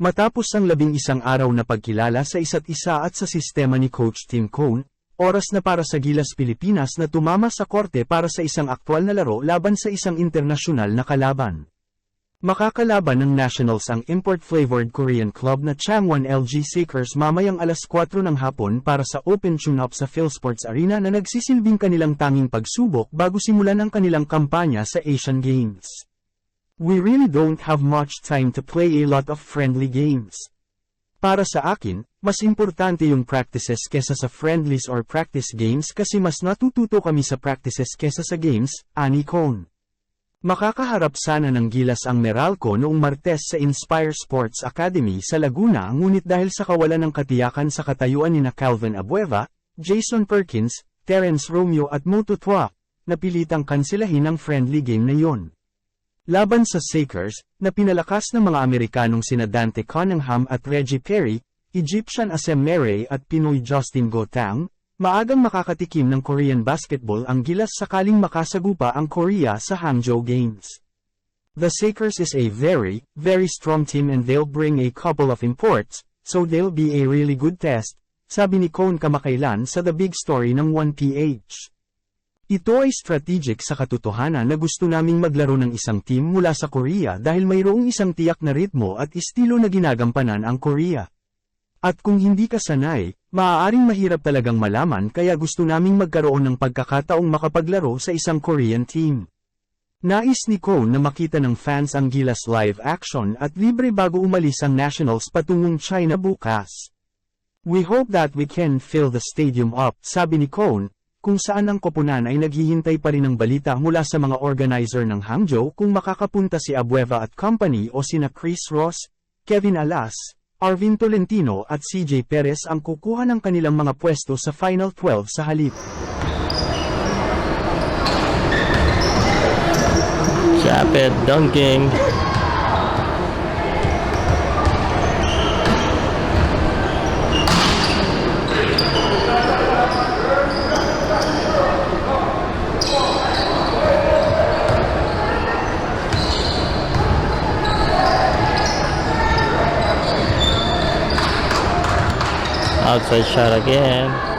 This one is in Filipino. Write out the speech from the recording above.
Matapos ang 11 araw na pagkilala sa isa't isa at sa sistema ni Coach Tim Cone, oras na para sa Gilas Pilipinas na tumama sa korte para sa isang aktwal na laro laban sa isang internasyonal na kalaban. Makakalaban ng Nationals ang import-flavored Korean club na Changwon LG Seekers mamayang alas 4 ng hapon para sa Open Tune-Up sa PhilSports Arena na nagsisilbing kanilang tanging pagsubok bago simulan ang kanilang kampanya sa Asian Games. We really don't have much time to play a lot of friendly games. Para sa akin, mas importante yung practices kesa sa friendlies or practice games kasi mas natututo kami sa practices kesa sa games, ani Cone. Makakaharap sana ng Gilas ang Meralco noong Martes sa Inspire Sports Academy sa Laguna ngunit dahil sa kawalan ng katiyakan sa katayuan nina Calvin Abueva, Jason Perkins, Terence Romeo at Moto Tua, napilitang kansilahin ang friendly game na yon. Laban sa Seekers, na pinalakas ng mga Amerikanong sina Dante Cunningham at Reggie Perry, Egyptian Asem Mere at Pinoy Justin Gotang, maagang makakatikim ng Korean basketball ang Gilas sakaling makasagupa ang Korea sa Hangzhou Games. The Seekers is a very, very strong team and they'll bring a couple of imports, so they'll be a really good test, sabi ni Cone kamakailan sa The Big Story ng 1PH. Ito ay strategic sa katotohanan na gusto naming maglaro ng isang team mula sa Korea dahil mayroong isang tiyak na ritmo at estilo na ginagampanan ang Korea. At kung hindi ka sanay, maaaring mahirap talagang malaman kaya gusto naming magkaroon ng pagkakataong makapaglaro sa isang Korean team. Nais ni Cone na makita ng fans ang Gilas live action at libre bago umalis ang Nationals patungong China bukas. We hope that we can fill the stadium up, sabi ni Cone, kung saan ang koponan ay naghihintay pa rin ng balita mula sa mga organizer ng Hangzhou kung makakapunta si Abueva at company o sina Chris Ross, Kevin Alas, Arvin Tolentino at CJ Perez ang kukuha ng kanilang mga pwesto sa Final 12 sa halip. Japet dunking. Outside shot again.